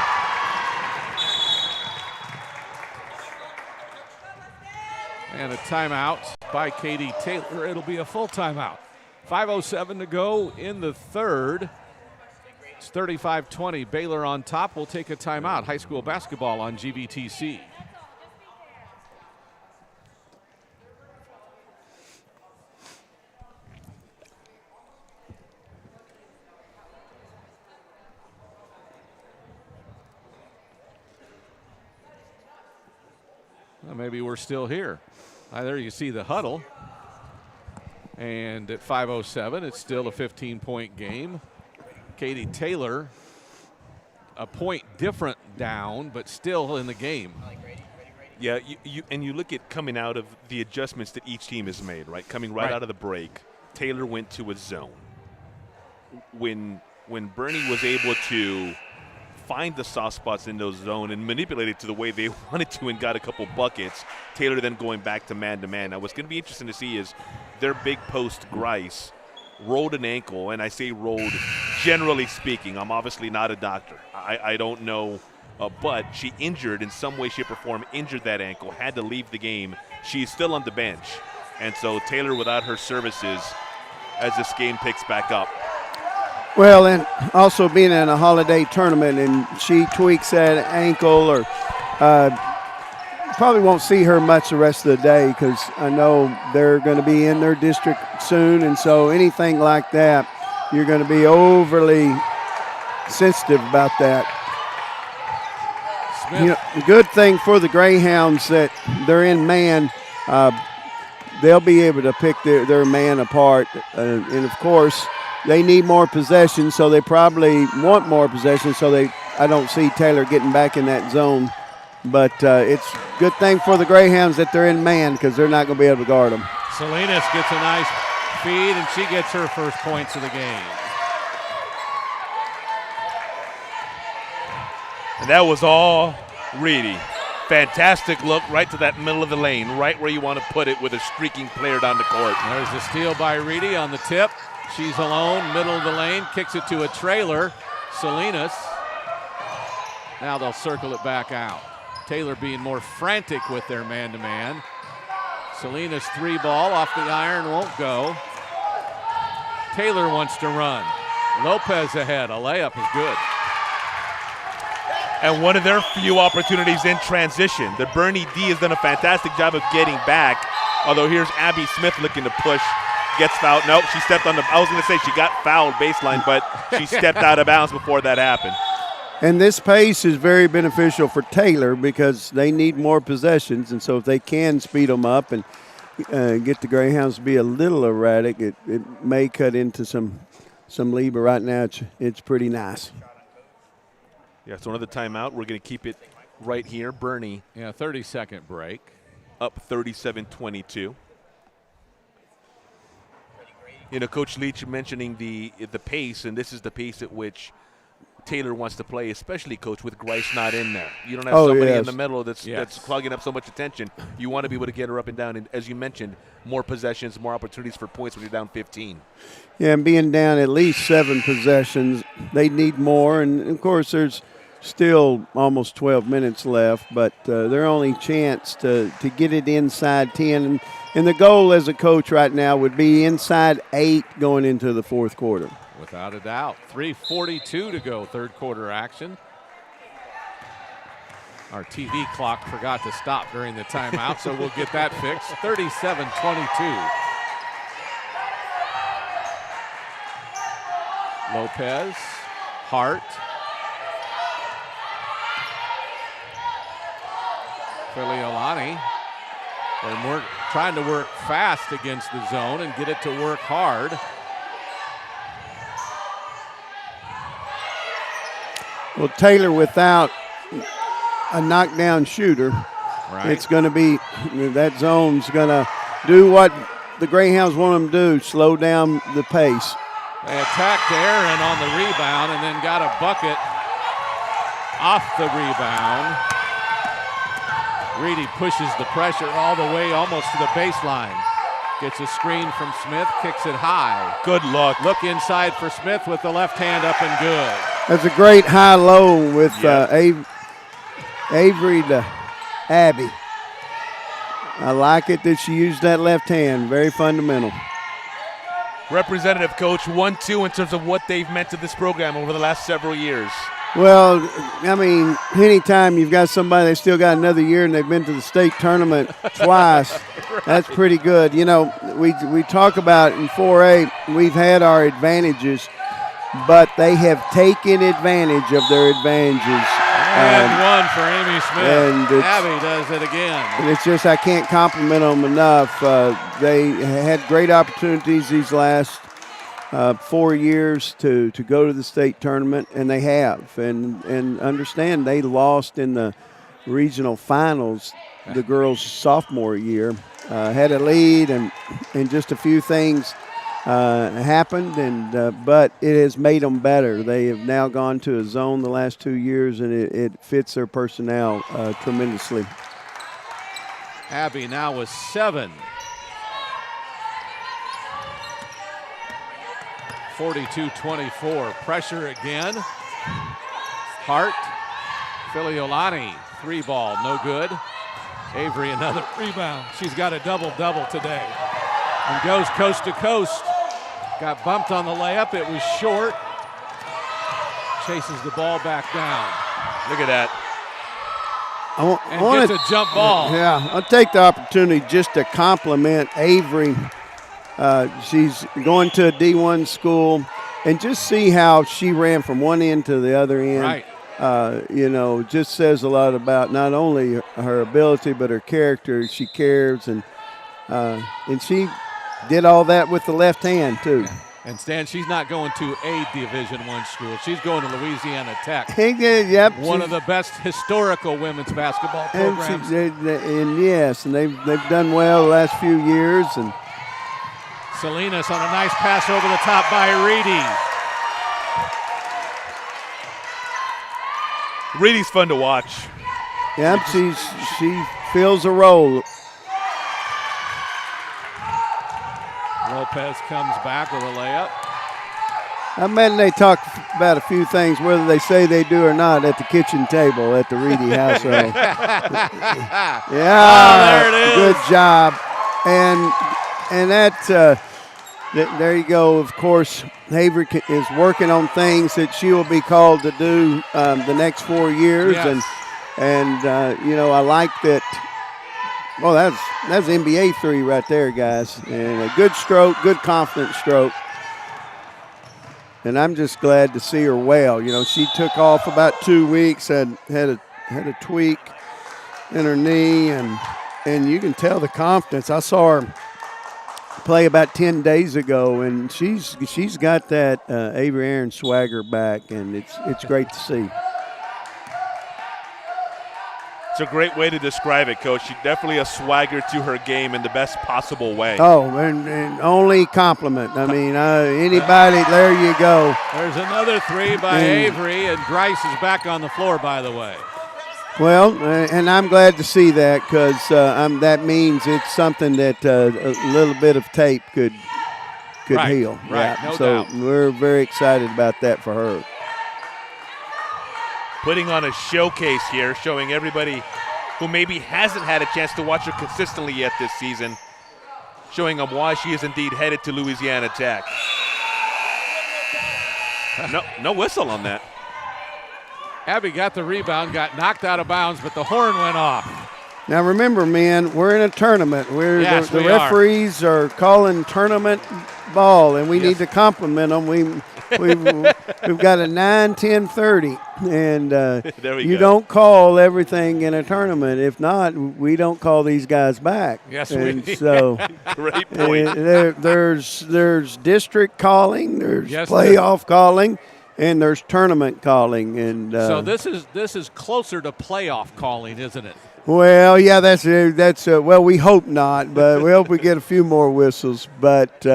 And a timeout by Katy Taylor. It'll be a full timeout. 5:07 to go in the 3rd. It's 35-20. Baylor on top. We'll take a timeout. High school basketball on GVTC. Well, maybe we're still here. There you see the huddle. And at 5:07, it's still a 15-point game. Katy Taylor, a point different down, but still in the game. Yeah, you look at coming out of the adjustments that each team has made, right? Coming right out of the break, Taylor went to a zone. When Boerne was able to find the soft spots in those zone and manipulate it to the way they wanted to and got a couple buckets, Taylor then going back to man-to-man. Now, what's going to be interesting to see is their big post, Grice, rolled an ankle, and I say rolled generally speaking. I'm obviously not a doctor. I don't know, but she injured in some way, shape, or form, injured that ankle, had to leave the game. She's still on the bench. And so Taylor without her services as this game picks back up. Well, and also being in a holiday tournament and she tweaks that ankle, or probably won't see her much the rest of the day because I know they're going to be in their district soon. And so anything like that, you're going to be overly sensitive about that. The good thing for the Greyhounds that they're in man. they'll be able to pick their man apart. And, of course, they need more possession, so they probably want more possession, so I don't see Taylor getting back in that zone. But it's a good thing for the Greyhounds that they're in man because they're not going to be able to guard them. Salinas gets a nice feed, and she gets her first points of the game. And that was all Reedy. Fantastic look right to that middle of the lane, right where you want to put it with a streaking player down the court. There's a steal by Reedy on the tip. She's alone, middle of the lane, kicks it to a trailer. Salinas. Now they'll circle it back out. Taylor being more frantic with their man-to-man. Salinas 3-ball off the iron, won't go. Taylor wants to run. Lopez ahead, a layup is good. And one of their few opportunities in transition. The Boerne D has done a fantastic job of getting back, although here's Abby Smith looking to push. Gets fouled. Nope, she stepped on I was going to say she got fouled baseline, but she stepped out of bounds before that happened. And this pace is very beneficial for Taylor because they need more possessions, and so if they can speed them up and get the Greyhounds to be a little erratic, it may cut into some lead, but right now it's pretty nice. Yeah, so another timeout. We're going to keep it right here. Boerne. Yeah, 30-second break. Up 37-22. You know, Coach Leach mentioning the pace, and this is the pace at which Taylor wants to play, especially, Coach, with Grice not in there. You don't have somebody in the middle that's clogging up so much attention. You want to be able to get her up and down, and as you mentioned, more possessions, more opportunities for points when you're down 15. Yeah, and being down at least 7 possessions, they need more, and, of course, there's still almost 12 minutes left, but their only chance to get it inside 10, and the goal as a coach right now would be inside 8 going into the fourth quarter. Without a doubt. 3:42 to go, third quarter action. Our TV clock forgot to stop during the timeout, so we'll get that fixed. 37-22. Lopez, Hart. Filiolani. They're trying to work fast against the zone and get it to work hard. Well, Taylor without a knockdown shooter, it's going to be, that zone's going to do what the Greyhounds want them to do, slow down the pace. They attacked Aaron on the rebound and then got a bucket off the rebound. Reedy pushes the pressure all the way almost to the baseline. Gets a screen from Smith, kicks it high. Good luck. Look inside for Smith with the left hand up and good. That's a great high-low with Avery to Abby. I like it that she used that left hand. Very fundamental. Representative Coach, 1-2 in terms of what they've meant to this program over the last several years. Well, I mean, anytime you've got somebody that's still got another year and they've been to the state tournament twice, that's pretty good. You know, we talk about in 4A, we've had our advantages, but they have taken advantage of their advantages. And one for Amy Smith. And Abby does it again. And it's just I can't compliment them enough. They had great opportunities these last 4 years to go to the state tournament, and they have. And understand they lost in the regional finals the girls' sophomore year. Had a lead, and just a few things happened, but it has made them better. They have now gone to a zone the last 2 years, and it fits their personnel tremendously. Abby now with 7. 42-24. Pressure again. Hart. Filiolani. 3-ball. No good. Avery another rebound. She's got a double-double today. And goes coast to coast. Got bumped on the layup. It was short. Chases the ball back down. Look at that. Gets a jump ball. Yeah, I'll take the opportunity just to compliment Avery. She's going to a D1 school, and just see how she ran from one end to the other end. Right. Just says a lot about not only her ability but her character. She cares, and And she did all that with the left hand, too. Yeah. And Stan, she's not going to a Division I school. She's going to Louisiana Tech. Yep. One of the best historical women's basketball programs. And yes, and they've done well the last few years. And Salinas on a nice pass over the top by Reedy. Reedy's fun to watch. Yep, she fills a role. Lopez comes back with a layup. I imagine they talk about a few things, whether they say they do or not, at the kitchen table at the Reedy household. There it is. Good job. And that, there you go. Of course, Avery is working on things that she will be called to do the next 4 years. Yes. And I like that. Well, that's NBA 3 right there, guys. And a good stroke, good confident stroke. And I'm just glad to see her well. She took off about 2 weeks, had a tweak in her knee, and you can tell the confidence. I saw her play about 10 days ago, and she's got that Avery Aaron swagger back, and it's great to see. It's a great way to describe it, Coach. She's definitely a swagger to her game in the best possible way. Oh, and only compliment. I mean, anybody, there you go. There's another three by Avery, and Grice is back on the floor, by the way. Well, and I'm glad to see that, because that means it's something that a little bit of tape could heal. Right, yeah. no so doubt. We're very excited about that for her. Putting on a showcase here, showing everybody who maybe hasn't had a chance to watch her consistently yet this season, showing them why she is indeed headed to Louisiana Tech. No whistle on that. Abby got the rebound, got knocked out of bounds, but the horn went off. Now remember, men, we're in a tournament. Yes, the we referees are calling tournament ball, and we need to compliment them. We've got a 9-10-30, and you don't call everything in a tournament. If not, we don't call these guys back. Yes, and we so great point. There's district calling, there's Yes, playoff calling, and there's tournament calling. And so this is closer to playoff calling, isn't it? Well, yeah, that's well, we hope not, but we hope we get a few more whistles. But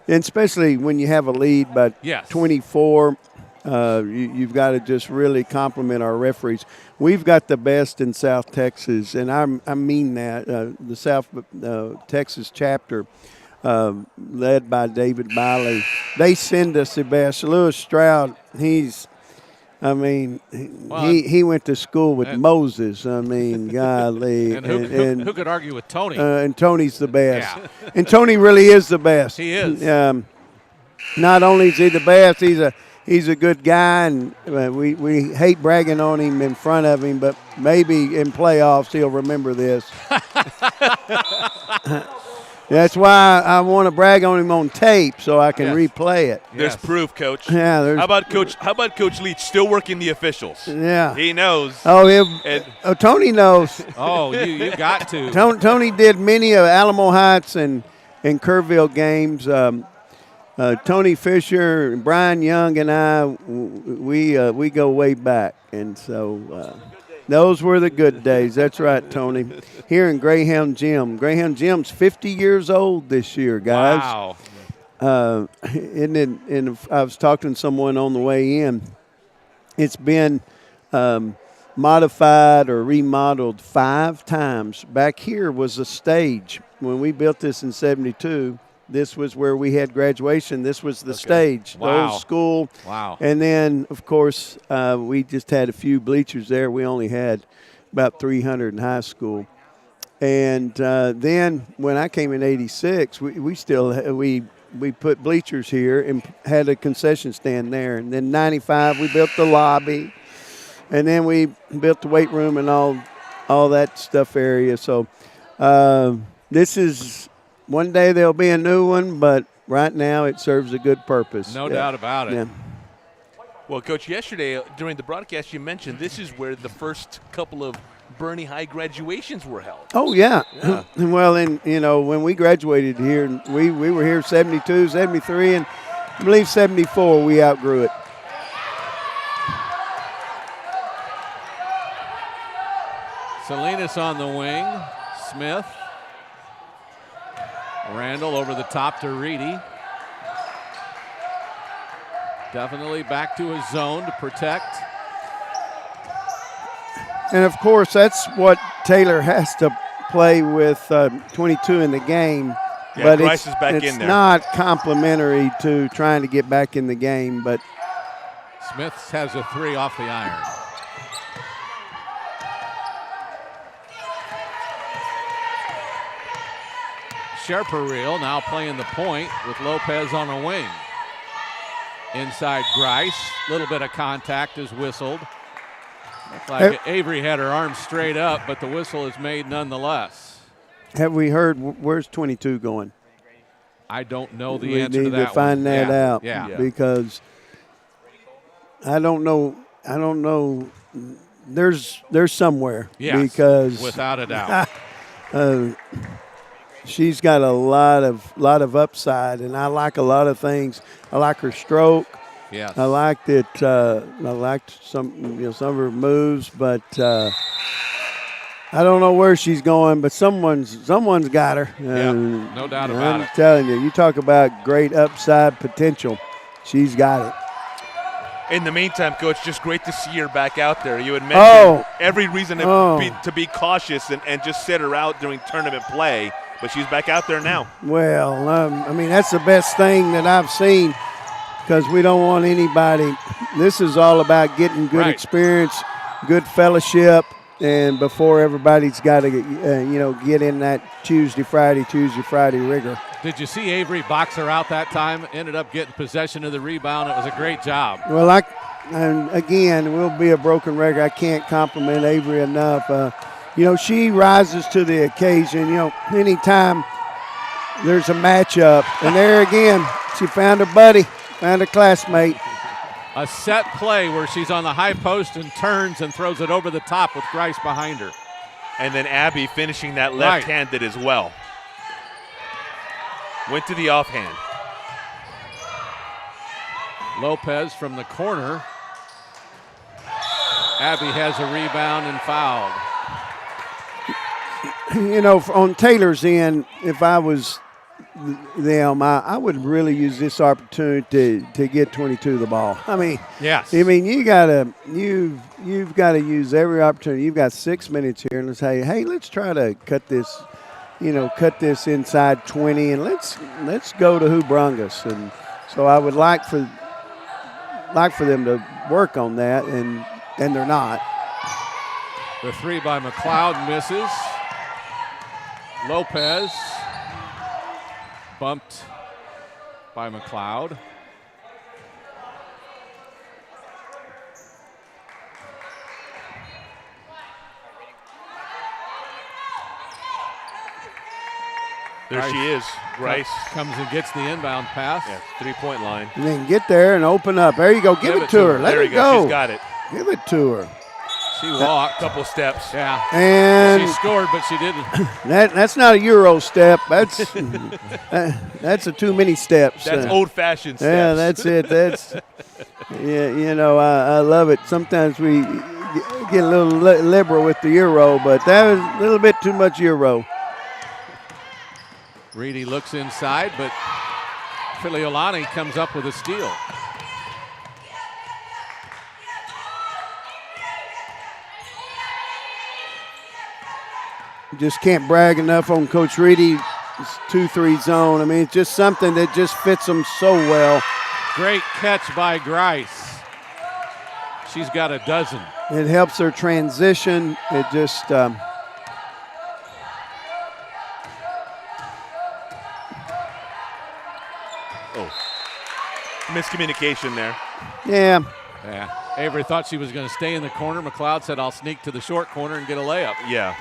and especially when you have a lead by 24, you've got to just really compliment our referees. We've got the best in South Texas, and I mean that. The South Texas chapter, led by David Biley, they send us the best. Lewis Stroud, he went to school with Moses. I mean, golly. And who could argue with Tony? And Tony's the best. Yeah. And Tony really is the best. He is. Not only is he the best, he's a good guy, and we hate bragging on him in front of him, but maybe in playoffs he'll remember this. That's why I want to brag on him on tape so I can replay it. There's proof, Coach. Yeah. How about Coach Leach still working the officials? Yeah. He knows. Oh, Tony knows. Oh, you got to. Tony did many of Alamo Heights and Kerrville games. Tony Fisher, and Brian Young, and I, we go way back, and so those were the good days. That's right, Tony. Here in Greyhound Gym. Greyhound Gym's 50 years old this year, guys. Wow. And I was talking to someone on the way in. It's been modified or remodeled 5 times. Back here was a stage. When we built this in 72, this was where we had graduation. This was the stage, the old school. Wow. And then, of course, we just had a few bleachers there. We only had about 300 in high school. And then when I came in 86, we put bleachers here and had a concession stand there. And then 95, we built the lobby. And then we built the weight room and all that stuff area. So this is – one day there'll be a new one, but right now it serves a good purpose. No doubt about it. Yeah. Well, Coach, yesterday during the broadcast you mentioned this is where the first couple of Boerne High graduations were held. Oh, yeah. Well, and, when we graduated here, we were here 72, 73, and I believe 74, we outgrew it. Salinas on the wing. Smith. Randall over the top to Reedy. Definitely back to his zone to protect. And, of course, that's what Taylor has to play with 22 in the game. Yeah, but Grice is back in there. It's not complimentary to trying to get back in the game. But Smith has a 3 off the iron. Sherpereel now playing the point with Lopez on a wing. Inside Grice, a little bit of contact is whistled. Looks like Avery had her arms straight up, but the whistle is made nonetheless. Have we heard where's 22 going? I don't know the answer to that. We need to find that out. Yeah. Because I don't know. There's somewhere. Yes, because without a doubt. She's got a lot of upside, and I like a lot of things. I like her stroke. Yes. I liked it. I liked some of her moves, but I don't know where she's going. But someone's got her. Yeah, no doubt about it. I'm telling you, you talk about great upside potential. She's got it. In the meantime, Coach, just great to see her back out there. You had mentioned every reason to be cautious and just sit her out during tournament play. But she's back out there now. Well, that's the best thing that I've seen because we don't want anybody. This is all about getting good experience, good fellowship, and before everybody's got to, get in that Tuesday, Friday rigor. Did you see Avery box her out that time? Ended up getting possession of the rebound. It was a great job. Well, and again, we'll be a broken record. I can't compliment Avery enough. She rises to the occasion. Anytime there's a matchup, and there again, she found her buddy, found her classmate. A set play where she's on the high post and turns and throws it over the top with Grice behind her. And then Abby finishing that left-handed as well. Went to the offhand. Lopez from the corner. Abby has a rebound and fouled. On Taylor's end, if I was them, I would really use this opportunity to get 22 the ball. Yes. You've got to use every opportunity. You've got 6 minutes here, and let's say, hey, let's try to cut this inside 20, and let's go to who brung us. And so I would like for them to work on that, and they're not. The 3 by McLeod misses. Lopez bumped by McLeod. There she is. Grice comes and gets the inbound pass. Yeah, 3-point line. And then get there and open up. There you go. Give it to her. Let her go. She's got it. Give it to her. She walked. Couple steps. Yeah. And she scored, but she didn't. That's not a Euro step. That's a too many steps. That's old-fashioned steps. Yeah, that's it. That's I love it. Sometimes we get a little liberal with the Euro, but that was a little bit too much Euro. Reedy looks inside, but Filiolani comes up with a steal. Just can't brag enough on Coach Reedy. It's 2-3 zone. It's just something that just fits them so well. Great catch by Grice. She's got a dozen. It helps her transition. It just miscommunication there. Yeah. Avery thought she was going to stay in the corner. McLeod said, I'll sneak to the short corner and get a layup. Yeah.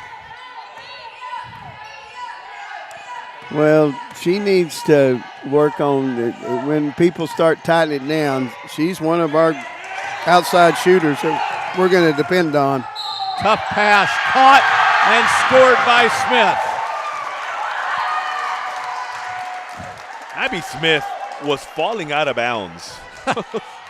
Well, she needs to work on it. When people start tightening it down, she's one of our outside shooters that we're going to depend on. Tough pass, caught and scored by Smith. Abby Smith was falling out of bounds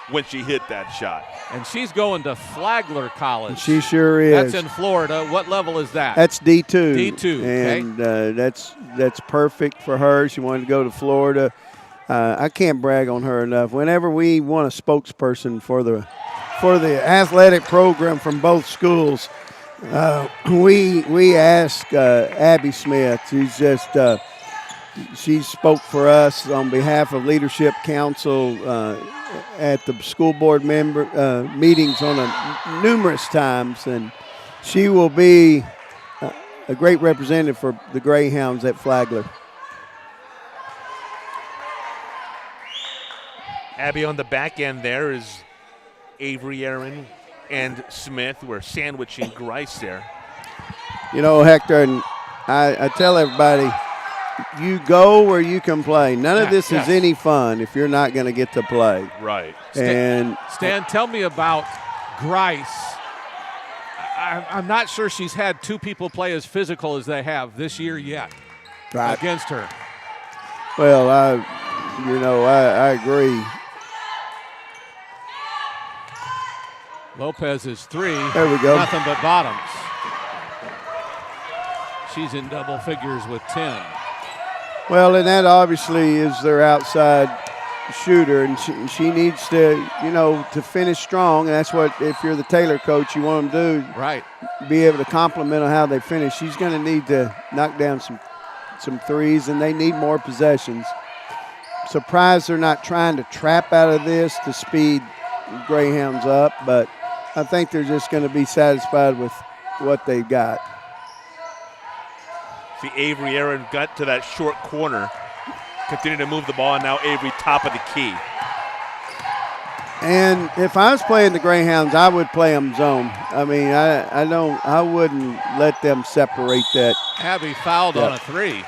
when she hit that shot. And she's going to Flagler College. She sure is. That's in Florida. What level is that? That's D2. D2, okay. And that's perfect for her. She wanted to go to Florida. I can't brag on her enough. Whenever we want a spokesperson for the athletic program from both schools, we ask Abby Smith. She's just she spoke for us on behalf of Leadership Council at the school board member meetings on numerous times, and she will be a great representative for the Greyhounds at Flagler. Abby on the back end there is Avery Aaron and Smith. We're sandwiching Grice there. You know, Hector, and I tell everybody, you go where you can play. None of this is any fun if you're not going to get to play. Right. And Stan, tell me about Grice. I'm not sure she's had two people play as physical as they have this year yet against her. Well, I agree. Lopez is 3. There we go. Nothing but bottoms. She's in double figures with 10. Well, and that obviously is their outside shooter, and she needs to, to finish strong. And that's what, if you're the Taylor coach, you want them to do. Right. Be able to compliment on how they finish. She's going to need to knock down some threes, and they need more possessions. Surprised they're not trying to trap out of this to speed Greyhounds up, but I think they're just going to be satisfied with what they've got. See, Avery Aaron got to that short corner, continued to move the ball, and now Avery top of the key. And if I was playing the Greyhounds, I would play them zone. I mean, I wouldn't let them separate that. Abby fouled on a 3.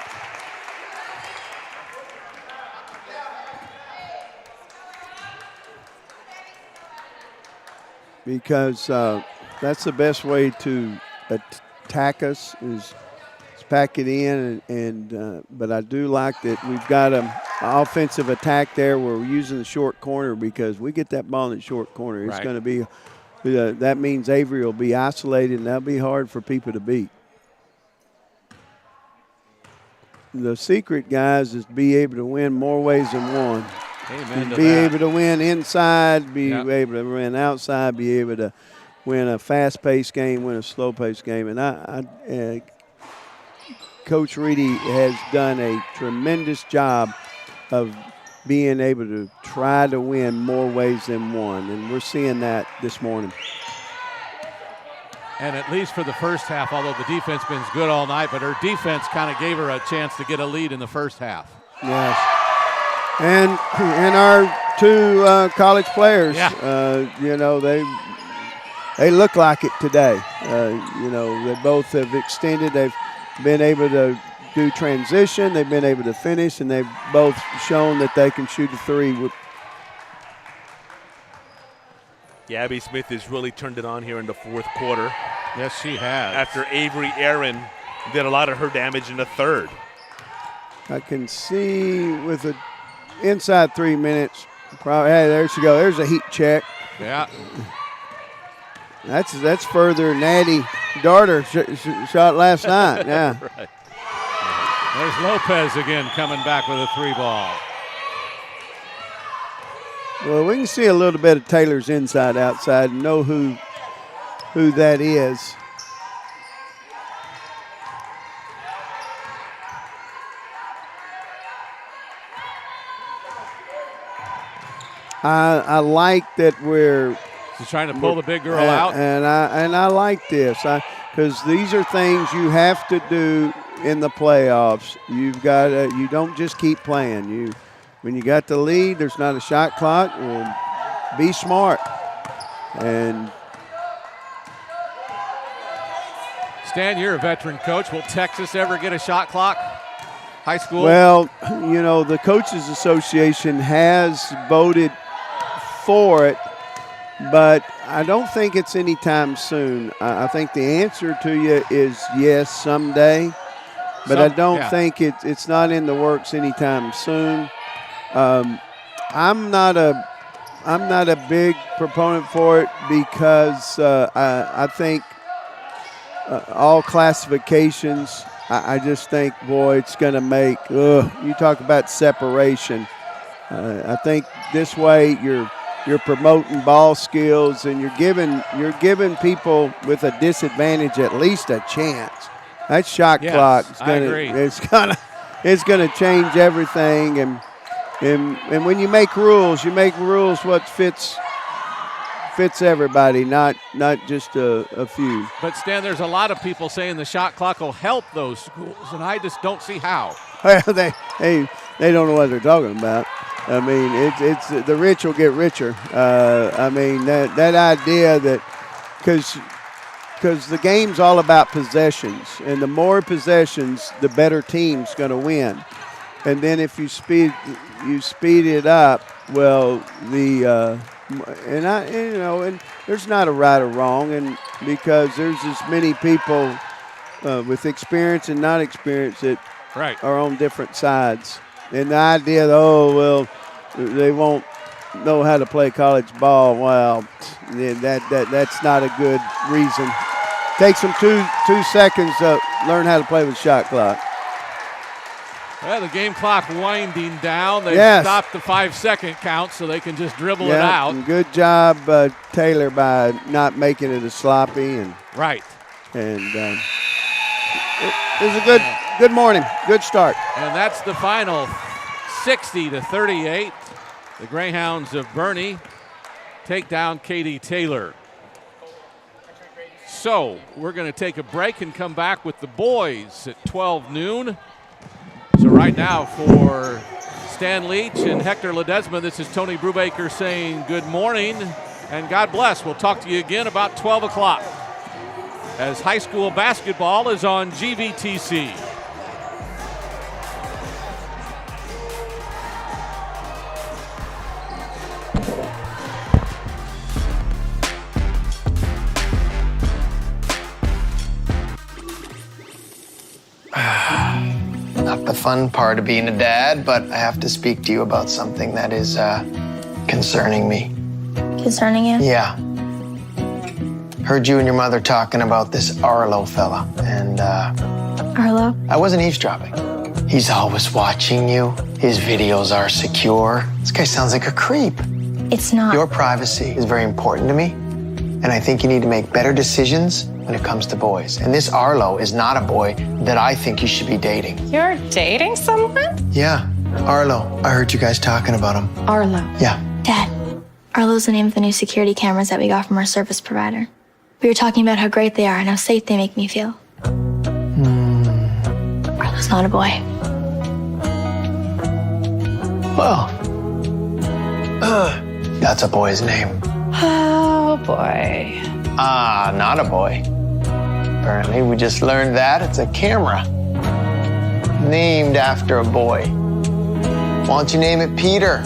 Because that's the best way to attack us is pack it in, but I do like that we've got an offensive attack there where we're using the short corner, because we get that ball in the short corner. It's going to be that means Avery will be isolated, and that'll be hard for people to beat. The secret, guys, is to be able to win more ways than one. Amen to be that. able to win inside, be able to win outside, be able to win a fast-paced game, win a slow-paced game. And Coach Reedy has done a tremendous job of being able to try to win more ways than one, and we're seeing that this morning. And at least for the first half, although the defense been good all night, but her defense kind of gave her a chance to get a lead in the first half. Yes. And our two college players, they look like it today. They both have extended. They've been able to do transition. They've been able to finish, and they've both shown that they can shoot a 3. Abby Smith has really turned it on here in the fourth quarter. Yes, she has. After Avery Aaron did a lot of her damage in the third. I can see with a inside 3 minutes. Probably, hey, there she goes. There's a heat check. Yeah. That's further Natty Darter shot last night. Yeah. Right. There's Lopez again coming back with a 3 ball. Well, we can see a little bit of Taylor's inside outside and know who that is. I like that we're. She's trying to pull the big girl out, and I like this because these are things you have to do in the playoffs. You've got you don't just keep playing. When you got the lead, there's not a shot clock. Well, be smart. And Stan, you're a veteran coach. Will Texas ever get a shot clock? High school? Well, the Coaches Association has voted for it, but I don't think it's anytime soon. I think the answer to you is yes, someday, but I don't think it's not in the works anytime soon. I'm not a big proponent for it because I think all classifications, I just think, boy, it's going to make, you talk about separation. I think this way you're promoting ball skills and you're giving people with a disadvantage at least a chance. That shot clock is gonna change everything, and when you make rules what fits everybody, not just a few. But Stan, there's a lot of people saying the shot clock will help those schools, and I just don't see how. Well, they don't know what they're talking about. I mean, it's the rich will get richer. I mean, that idea that because the game's all about possessions, and the more possessions, the better team's going to win. And then if you speed it up, well, and there's not a right or wrong, and because there's as many people with experience and not experience that are on different sides. And the idea that, they won't know how to play college ball, well, that's not a good reason. Takes them two seconds to learn how to play with shot clock. Well, the game clock winding down. They stopped the 5-second count so they can just dribble it out. And good job, Taylor, by not making it a sloppy. And it was a good morning, good start. And that's the final, 60-38. The Greyhounds of Boerne take down Katy Taylor. So we're going to take a break and come back with the boys at 12 noon. So right now for Stan Leach and Hector Ledesma, this is Tony Brubaker saying good morning and God bless. We'll talk to you again about 12 o'clock as high school basketball is on GVTC. Not the fun part of being a dad, but I have to speak to you about something that is concerning me. Concerning you? Yeah. Heard you and your mother talking about this Arlo fella, and Arlo? I wasn't eavesdropping. He's always watching you. His videos are secure. This guy sounds like a creep. It's not. Your privacy is very important to me, and I think you need to make better decisions when it comes to boys. And this Arlo is not a boy that I think you should be dating. You're dating someone? Yeah, Arlo. I heard you guys talking about him. Arlo? Yeah. Dad, Arlo's the name of the new security cameras that we got from our service provider. We were talking about how great they are and how safe they make me feel. Arlo's not a boy. Well, that's a boy's name. Oh, boy. Not a boy. Apparently, we just learned that it's a camera named after a boy. Why don't you name it Peter?